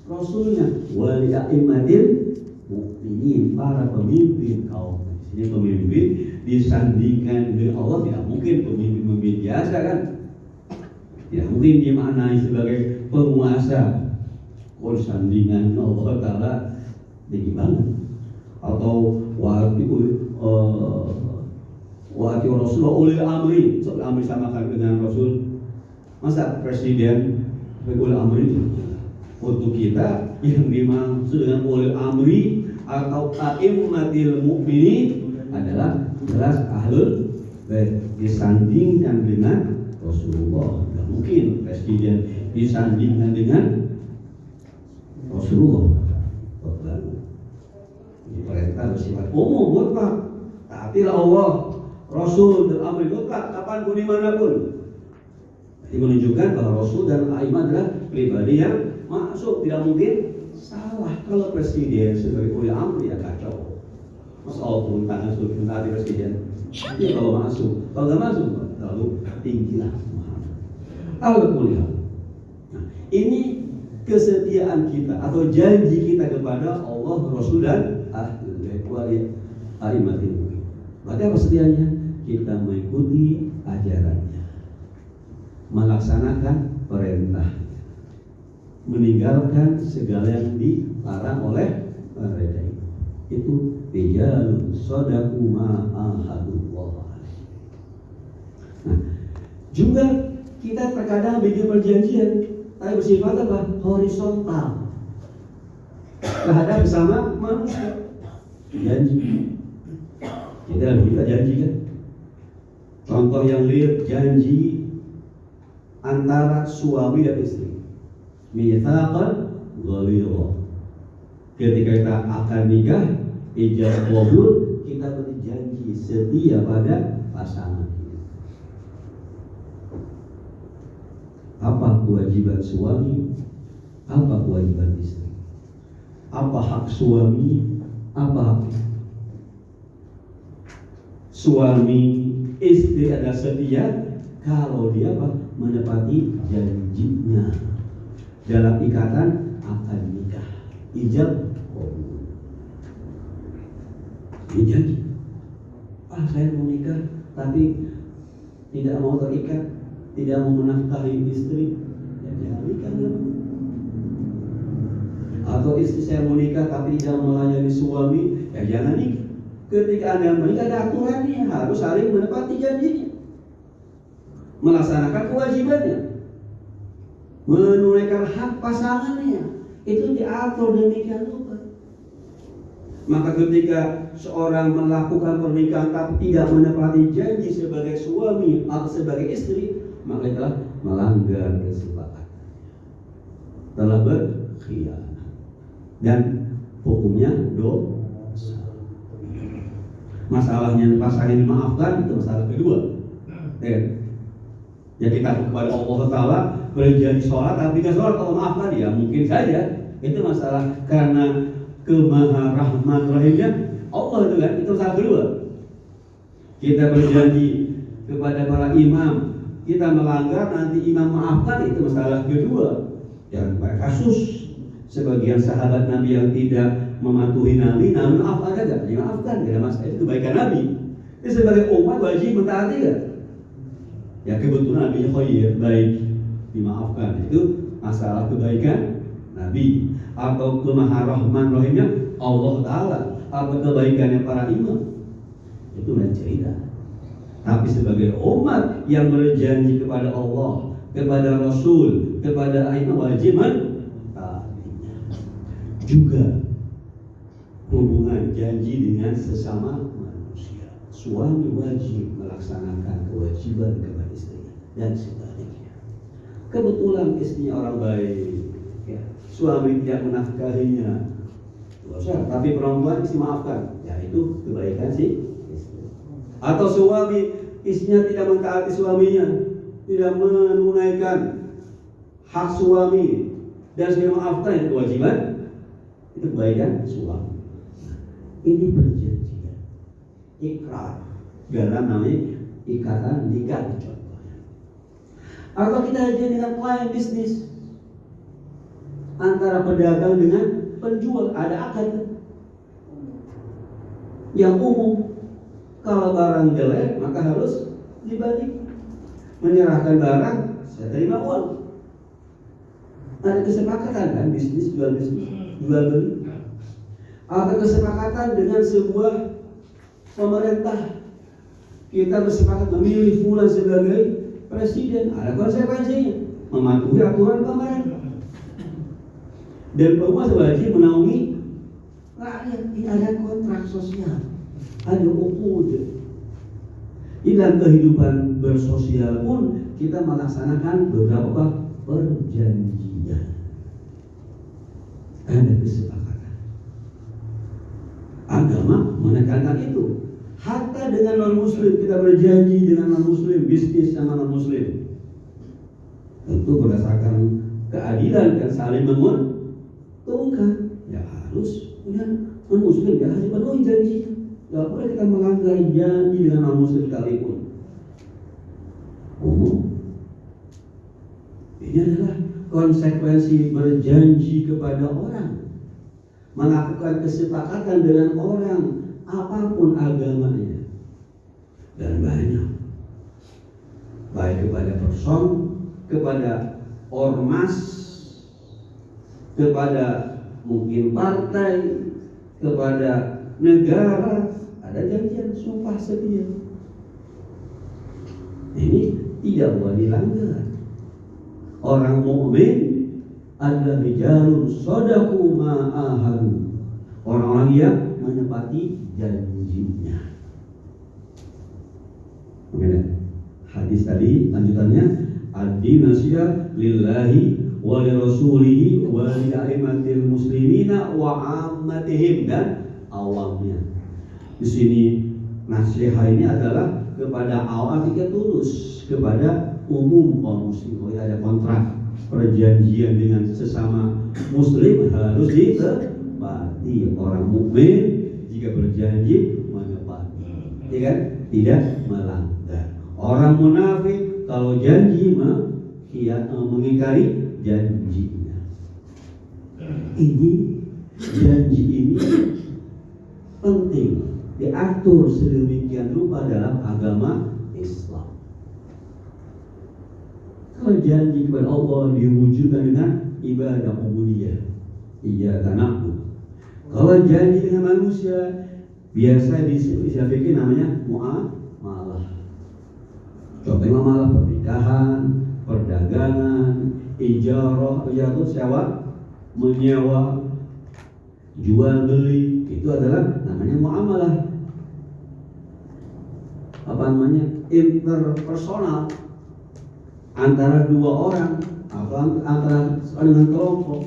Rasulnya. Wali a'immatil mu'minin, para pemimpin kaum. Ini pemimpin disandingkan dengan Allah, tidak mungkin pemimpin biasa kan? Tidak mungkin dimaknai sebagai penguasa. Kalau sandingan Allah Ta'ala tinggi banget. Atau waktu wa ati Rasul wa ulil amri. So amri samakan dengan Rasul. Masa presiden sebagai ulil amri? Untuk kita yang dimaksud dengan ulil amri atau a'immatil mukminin adalah jelas ahlul bait, disandingkan dengan Rasulullah. Tidak mungkin presiden disandingkan dengan Rasulullah. Ini perintah bersifat umum mutlak. Taatilah Allah, Rasul dan amri mutlak kapanpun dimanapun. Ini menunjukkan bahwa Rasul dan a'imah adalah pribadi yang masuk, tidak mungkin salah. Kalau presiden sebagai ulil amri ya kacau. Masa Allah turun tangan suruh menaati presiden? Ya kalau masuk, kalau nggak masuk lalu tinggilah. Alhamdulillah. Nah, ini kesetiaan kita atau janji kita kepada Allah, Rasul dan ahli a'immatil mukminin. Berarti apa setianya? Kita mengikuti ajarannya, melaksanakan perintah, meninggalkan segala yang dilarang oleh mereka. Itu rijalun shadaqu ma ahadullah. Nah, juga kita terkadang bikin perjanjian tapi bersifat apa? Horizontal terhadap bersama manusia. Janji. Kita janji kan? Contoh yang real, janji antara suami dan istri. Mitsaqan ghalidha. Ketika kita akan nikah, ijab qabul, kita berjanji setia pada pasangan. Apa kewajiban suami? Apa kewajiban istri? Apa hak suami? Apa hak suami? Istri adalah setia kalau dia menepati janjinya dalam ikatan akan nikah. Ijab qabul. Dia janji, saya mau nikah tapi tidak mau terikat, tidak mau menafkahi istri, ya jangan nikah. Atau istri saya mau nikah tapi tidak melayani suami, ya jangan nikah. Ketika Anda menikah ada aturannya, harus saling menepati janjinya, melaksanakan kewajibannya, menunaikan hak pasangannya. Itu diatur demikian rupa. Maka ketika seorang melakukan pernikahan tapi tidak menepati janji sebagai suami atau sebagai istri, maka telah melanggar kesepakatan, telah berkhianat, dan hukumnya dosa. Masalahnya pasangan dimaafkan itu masalah kedua. Ya kita kepada Allah Ta'ala berjanji sholat tapi tidak sholat, kalau maafkan ya mungkin saja itu masalah karena kemaha rahmat rahimnya Allah itu kan, itu masalah kedua. Kita berjanji kepada para imam, kita melanggar nanti imam maafkan, itu masalah kedua. Jangan pada kasus sebagian sahabat Nabi yang tidak mematuhi Nabi, namun maafkan aja, dimaafkan, tidak masalah, itu kebaikan Nabi. Jadi sebagai umat wajib mentaati kan. Ya kebetulan Nabi khair, baik, dimaafkan. Itu masalah kebaikan Nabi atau kemaharahman rahimnya Allah Ta'ala atau kebaikannya para imam, itu lain cerita. Tapi sebagai umat yang berjanji kepada Allah, kepada Rasul, kepada imam, wajib mentaatinya. Juga hubungan janji dengan sesama manusia. Suami wajib melaksanakan kewajiban kepada istrinya dan sebaliknya. Kebetulan istrinya orang baik, ya, suami tidak menafkahinya, dosa, tapi perempuan mesti maafkan, ya itu kebaikan sih istri. Atau suami istrinya tidak mentaati suaminya, tidak menunaikan hak suami dan sudah maafkan, itu kewajiban, itu kebaikan suami. Ini perjanjian, ikrar, dalam namanya ikatan nikah contohnya. Atau kita jadi dengan klien bisnis, antara pedagang dengan penjual ada akad yang umum. Kalau barang jelek maka harus dibalik, menyerahkan barang, saya terima uang. Ada kesepakatan kan, bisnis jual beli. Ada kesepakatan dengan sebuah pemerintah, kita bersepakat memilih fulan sebagai presiden, ada konsekuensinya, mematuhi aturan pemerintah. Dan penguasa wajib menaungi rakyat. Ini ada kontrak sosial, ada uqud. Di dalam kehidupan bersosial pun kita melaksanakan beberapa perjanjian. Ada kesepakatan. Agama menekankan itu. Hatta dengan non-muslim kita berjanji dengan non-muslim, bisnis sama non-muslim. Tentu berdasarkan keadilan dan saling menguntungkan. Ya harus dengan non-muslim ya harus penuhi janji. Gak boleh kita melanggar janji dengan non-muslim sekalipun. Ini adalah konsekuensi berjanji kepada orang, melakukan kesepakatan dengan orang apapun agamanya, dan banyak, baik kepada person, kepada ormas, kepada mungkin partai, kepada negara, ada janjian sumpah setia. Ini tidak boleh dilanggar. Orang mukmin adalah rijalun shadaqu ma ahadu, orang-orang yang menepati janjinya. Hadis tadi lanjutannya, ad-dinu nasiha lillahi wa li rasulihi wa li a'immatil muslimina wa 'ammatihim, dan awamnya. Di sini nasihat ini adalah kepada awam, artinya tulus, kepada umum kaum muslim. Oh ya, ada kontrak perjanjian dengan sesama muslim harus ditepati. Orang mukmin jika berjanji menepati, ya kan? Tidak melanggar. Orang munafik kalau janji mengingkari janjinya. Ini janji ini penting diatur sedemikian rupa dalam agama Islam. Kalau janji kepada Allah diwujudkan dengan ibadah ubudiyah, iyyaka na'budu. Kalau janji dengan manusia biasa disebut namanya muamalah. Contohnya muamalah pernikahan, perdagangan, ijarah, sewa, menyewa, jual beli, itu adalah namanya muamalah. Apa namanya? Interpersonal, antara dua orang atau antara dengan kelompok.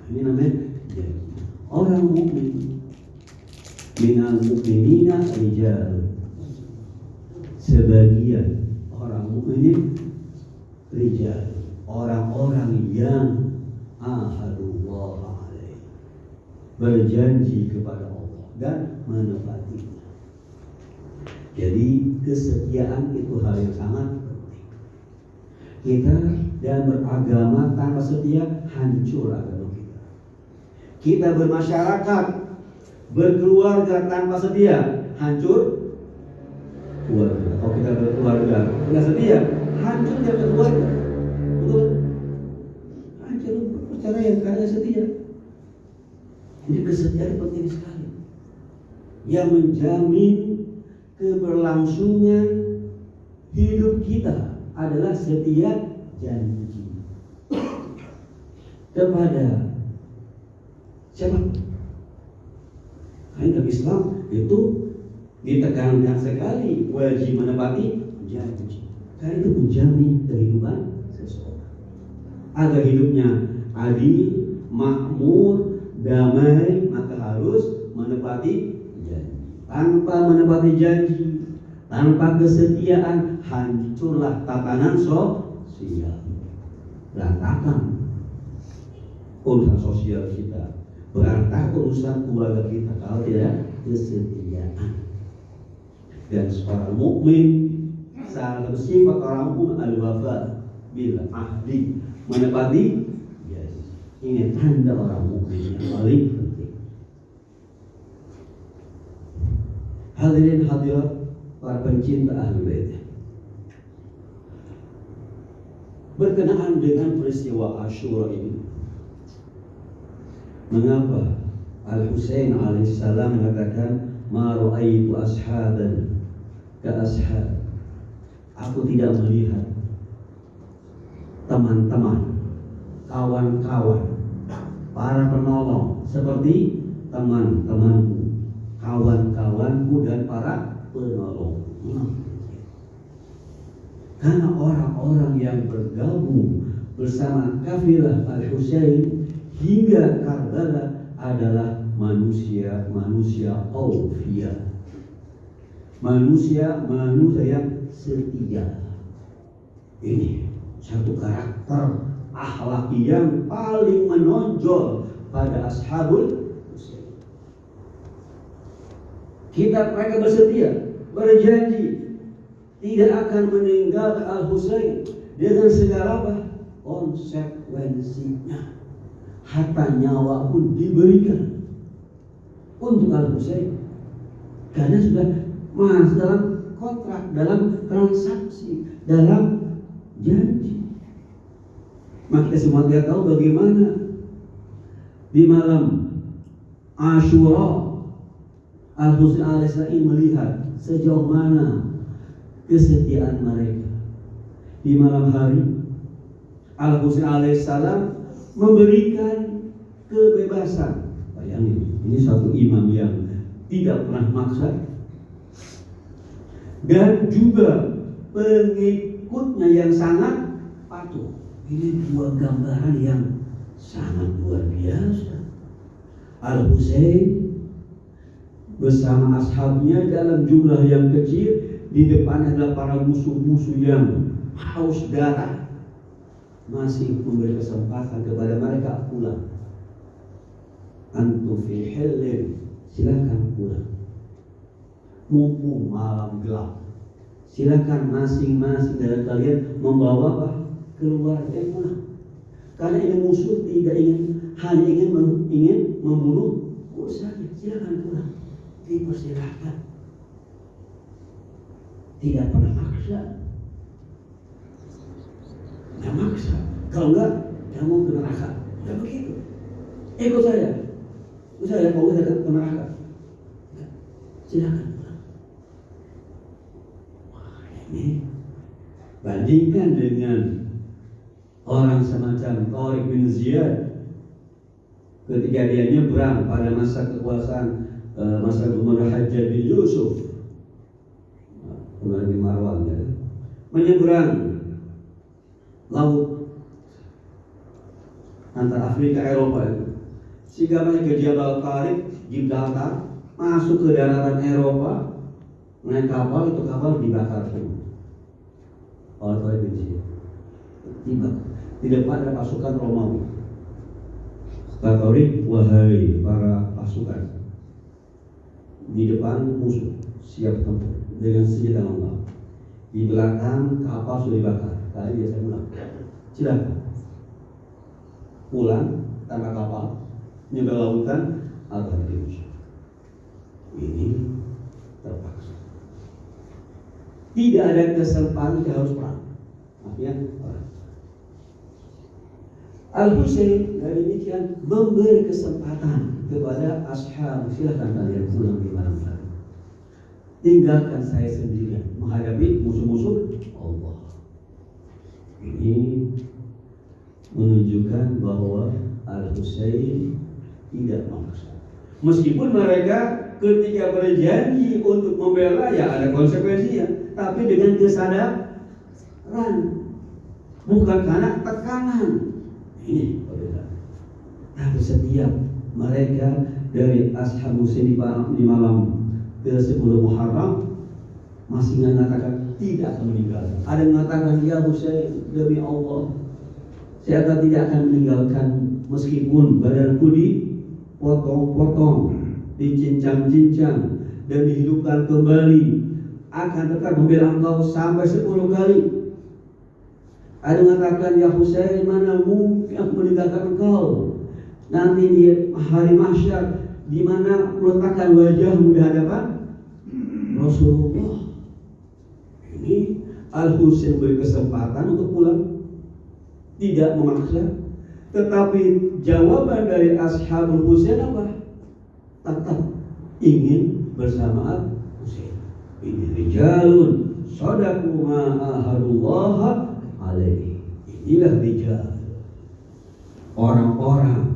Ini namanya janji. Orang mukmin, minal mukminina rijal, sebagian orang mukmin rijal, orang-orang yang ahadullah alaih, berjanji kepada Allah dan menepatinya. Jadi kesetiaan itu hal yang sangat penting. Kita dalam beragama tanpa setia hancur agama kita. Kita bermasyarakat, berkeluarga tanpa setia hancur keluarga. Kalau kita berkeluarga tidak setia, hancur ya keluarga. Betul? Hancur perceraian karena setia. Jadi kesetiaan penting sekali. Yang menjamin keberlangsungan hidup kita adalah setia janji kepada siapa? Dalam Islam itu ditekankan sekali wajib menepati janji, karena itu menjamin kehidupan seseorang agar hidupnya adil, makmur, damai, maka harus menepati janji. Tanpa menepati janji, tanpa kesetiaan, hancurlah tatanan sosial, berantakan urusan sosial kita, berantakan urusan keluarga kita kalau tidak kesetiaan. Dan seorang mukmin salah satu sifat orang mukmin al-wafa bil ahdi, menepati janji. Ini tanda orang mukmin yang paling penting. Hadirin hadirat para pencinta Ahlul Bait, berkenaan dengan peristiwa Asyura ini, mengapa Al-Husain alaihissalam mengatakan ma ra'aitu ashaban ke ashab, aku tidak melihat teman-teman, kawan-kawan, para penolong seperti teman-temanku, kawan-kawanku dan para penolong. Karena orang-orang yang bergabung bersama kafilah Al-Husain hingga Karbala adalah manusia aufiyah, manusia yang setia. Ini satu karakter akhlak yang paling menonjol pada ashabul Husain. Mereka bersetia, berjanji tidak akan meninggalkan Al-Husain dengan segala konsekuensinya. Harta nyawa pun diberikan untuk Al-Husain karena sudah masuk dalam kontrak, dalam transaksi, dalam janji. Maka kita semua tidak tahu bagaimana di malam Asyura Al-Husain alaihissalam melihat sejauh mana kesetiaan mereka. Di malam hari Al-Husain alaihissalam memberikan kebebasan. Bayangin, ini satu imam yang tidak pernah maksa dan juga pengikutnya yang sangat patuh. Ini dua gambaran yang sangat luar biasa. Al-Husain bersama ashabnya dalam jumlah yang kecil, di depannya adalah para musuh-musuh yang haus darah, masih memberi kesempatan kepada mereka pulang. Antum fi hillin, silakan pulang. Mumpung malam gelap, silakan masing-masing dari kalian membawa apa? Keluarga pulang. Karena ini musuh hanya ingin membunuh saja. Silakan pulang, dipersilakan. Tidak pernah maksa. Tidak maksa. Kalau enggak, kamu ke neraka. Tidak begitu. Ikut saya. Kalau enggak ke neraka. Silakan. Wah, ini bandingkan dengan orang semacam Tariq bin Ziyad ketika dia nyebrang pada masa kekuasaan masa Umar Hajjaj bin Yusuf, Umar bin Marwan, ya, menyeberang laut antara Afrika Eropa itu, sehingga mereka ke Jabal Tariq, Gibraltar, masuk ke daratan Eropa, naik kapal, itu kapal dibakar semua oleh Tariq bin Ziyad. Di depan ada pasukan Romawi. Kata Tariq, wahai para pasukan, di depan musuh siap tempur dengan senjata lengkap. Di belakang kapal sudah dibakar. Tadi dia saya bilang, silakan pulang tanpa kapal, nyebrang lautan atau di musuh. Ini terpaksa. Tidak ada kesempatan, kita harus perang. Artinya perang. Al-Husain dari demikian memberi kesempatan kepada ashab, silakan kalian pulang di malam hari. Tinggalkan saya sendirian menghadapi musuh-musuh Allah. Ini menunjukkan bahwa Al-Husain tidak memaksa. Meskipun mereka ketika berjanji untuk membela, ya ada konsekuensinya, tapi dengan kesadaran, bukan karena tekanan. Ini perbedaan. Tapi setiap mereka dari ashab Husain di malam ke-10 Muharram masih mengatakan tidak akan meninggalkan. Ada yang mengatakan, ya Husain, demi Allah, saya tidak akan meninggalkan meskipun badanku dipotong-potong, dicincang-cincang dan dihidupkan kembali, akan tetap membela engkau sampai 10 kali. Ada yang mengatakan, ya Husain, mana mungkin aku meninggalkan engkau nanti di hari mahsyar, di mana meletakkan wajahmu di hadapan Rasulullah. Ini Al-Husain beri kesempatan untuk pulang, tidak memaksa. Tetapi jawaban dari ashabul Husain apa? Tetap ingin bersama Al-Husain. Ini rijalun sadaqu ma ahadullah alaihi. Inilah rijal, orang-orang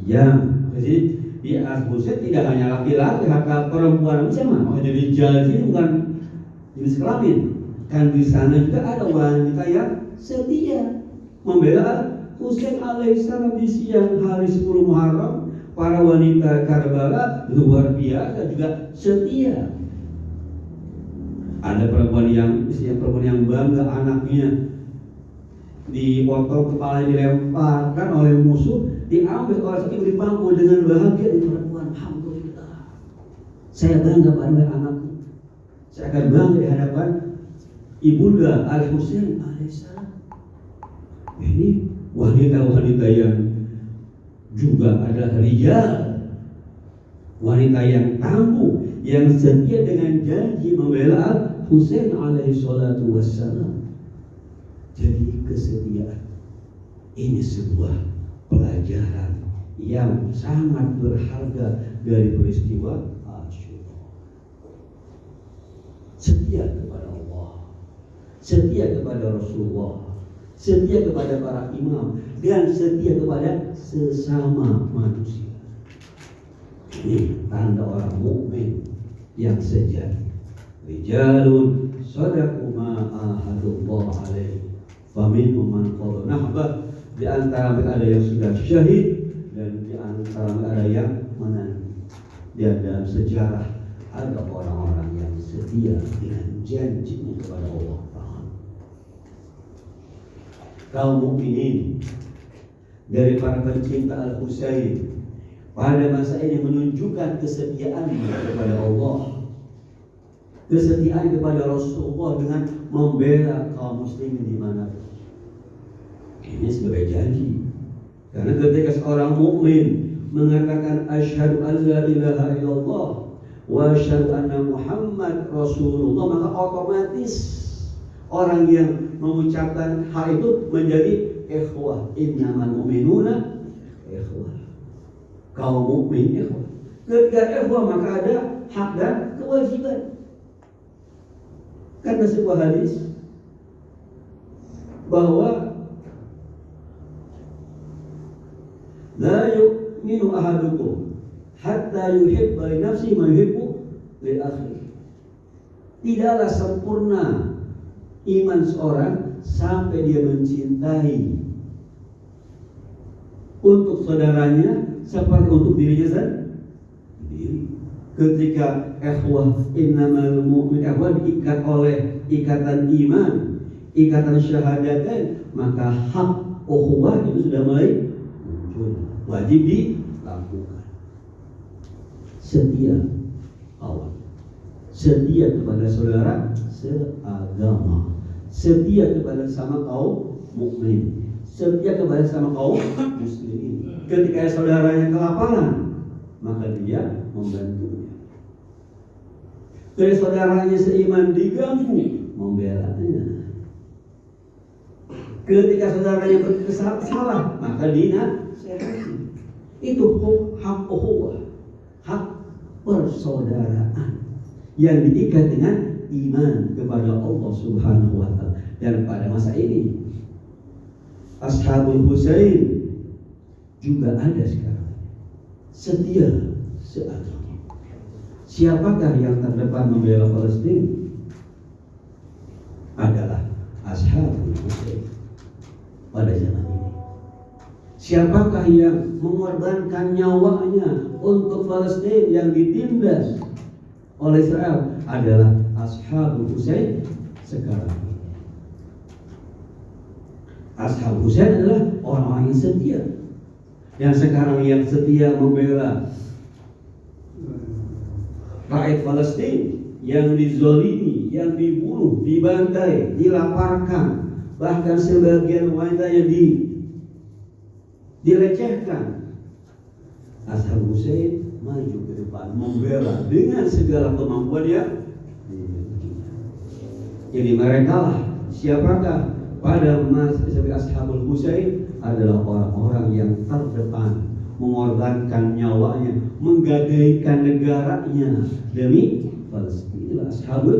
yang di Al-Husain tidak hanya laki-laki, hatta perempuan sama. Jadi rijal ini bukan jenis kelamin. Kan di sana juga ada wanita yang setia membela Husain alaihissalam di siang hari 10 Muharram. Para wanita Karbala luar biasa juga setia. Ada perempuan yang bangga anaknya dipotong kepala, dilemparkan oleh musuh, diambil oleh sakit dipangku dengan bahagia. Di perempuan, alhamdulillah, saya bangga pada anakku, saya akan bangga di hadapan ibunda Al-Husain alaihissalam. Ini wanita-wanita yang juga adalah rijal, wanita yang tangguh, yang setia dengan janji membela Al-Husain alaihi salatu wassalam. Jadi kesetiaan ini sebuah pelajaran yang sangat berharga dari peristiwa Asyura. Setia kepada Allah, setia kepada Rasulullah, setia kepada para imam, dan setia kepada sesama manusia. Ini tanda orang mukmin yang sejati. Rijalun sadaqu ma ahadullah alaihi faminhum man qada nahbah. Di antara mereka ada yang sudah syahid, dan di antara mereka ada yang menanti. Dan dalam sejarah ada orang-orang yang setia dengan janjinya kepada Allah Ta'ala. Kaum mukminin dari para pencinta Al-Husain pada masa ini menunjukkan kesetiaannya kepada Allah, kesetiaan kepada Rasulullah dengan membela kaum muslimin di mana. Ini sebagai janji. Karena ketika seorang mukmin mengatakan asyhadu an la ilaha illallah wa asyhadu anna Muhammad Rasulullah, maka otomatis orang yang mengucapkan hal itu menjadi ikhwah. Innamal mu'minuna ikhwah. Kaum mukmin ikhwah. Ketika ikhwah maka ada hak dan kewajiban. Karena sebuah hadis bahwa la yu'minu ahadukum hatta yuhibba li nafsihi ma yuhibbu li akhihi. Tidaklah sempurna iman seorang sampai dia mencintai untuk saudaranya seperti untuk dirinya sendiri. Ketika ikhwah, innamal mu'min ikhwah diikat oleh ikatan iman, ikatan syahadatain, maka hak ukhuwah itu sudah mulai muncul, wajib dilakukan. Setia kawan, setia kepada saudara seagama, setia kepada sama kaum mukmin, setia kepada sama kaum muslimin. Ketika saudaranya kelaparan, maka dia membantunya. Ketika saudaranya seiman diganggu, membelanya. Ketika saudaranya bersalah, maka dinasihati. Itu hak ukhuwah, hak persaudaraan yang diikat dengan iman kepada Allah Subhanahu wa ta'ala. Dan pada masa ini Ashabul Husain juga ada sekarang, setia seagama. Siapakah yang terdepan membela Palestina? Adalah Ashabul Husain pada zaman ini. Siapakah yang mengorbankan nyawanya untuk Palestina yang ditindas oleh Israel? Adalah Ashabul Husain sekarang ini. Ashabul Husain adalah orang-orang yang setia, yang sekarang yang setia membela rakyat Palestina yang dizalimi, yang dibunuh, dibantai, dilaparkan, bahkan sebagian wanita yang dilecehkan. Ashabul Husain maju ke depan membela dengan segala kemampuan yang dimilikinya. Jadi mereka lah siapakah pada masa Ashabul Husain adalah orang-orang yang terdepan, mengorbankan nyawanya, menggadaikan negaranya demi Palestina. Itulah Ashabul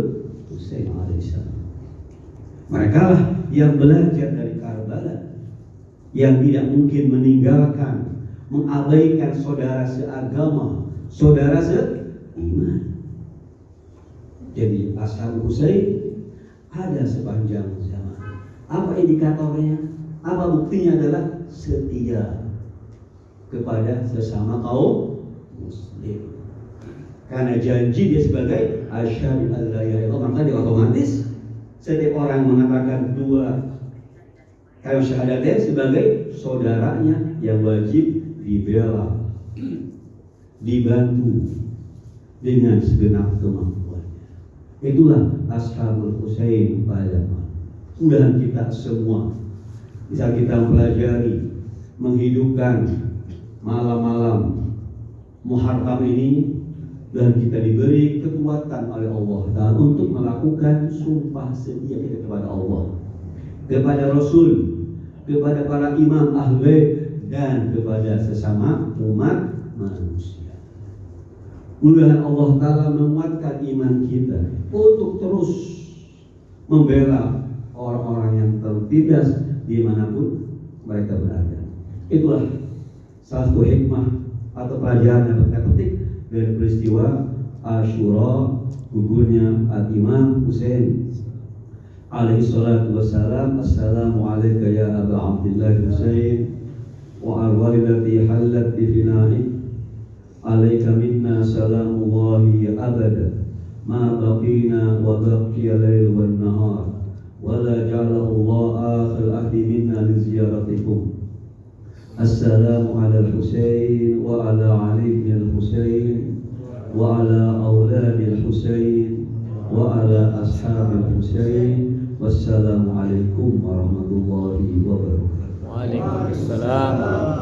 Husain alaihissalam. Mereka lah yang belajar dari Karbala, yang tidak mungkin meninggalkan, mengabaikan saudara seagama, saudara seiman. Jadi Ashabul Husain ada sepanjang zaman. Apa indikatornya? Apa buktinya? Adalah setia kepada sesama kaum muslim. Karena janji dia sebagai asyhadu an la ilaha illallah, maka dia otomatis setiap orang mengatakan dua kalimat syahadatnya sebagai saudaranya yang wajib dibela, dibantu dengan segenap kemampuannya. Itulah Ashabul Husain pada mudah kita semua bisa kita mempelajari, menghidupkan malam-malam Muharram ini, dan kita diberi kekuatan oleh Allah Ta'ala untuk melakukan sumpah setia kita kepada Allah, kepada Rasul, kepada para imam ahli, dan kepada sesama umat manusia. Mudah-mudahan Allah Ta'ala menguatkan iman kita untuk terus membela orang-orang yang tertindas dimanapun mereka berada. Itulah salah satu hikmah atau pelajaran yang kita petik dari peristiwa Asyura, gugurnya Al-Imam Husain alaihi salatu wassalam. Assalamu alayka ya Aba Abdillah Husain wa arwahillati hallat bi fina'i, alayka minna salamullahi abada ma baqina wa baqiya layl wan nahar wa la ja'alahu Allah akhir ahdi minna li ziyaratikum. Assalamu ala al-Husain wa ala Ali bin al-Husain wa ala awladi al-Husain wa ala ashabi al-Husain. Wassalamu alaikum warahmatullahi wabarakatuh. Waalaikumsalam.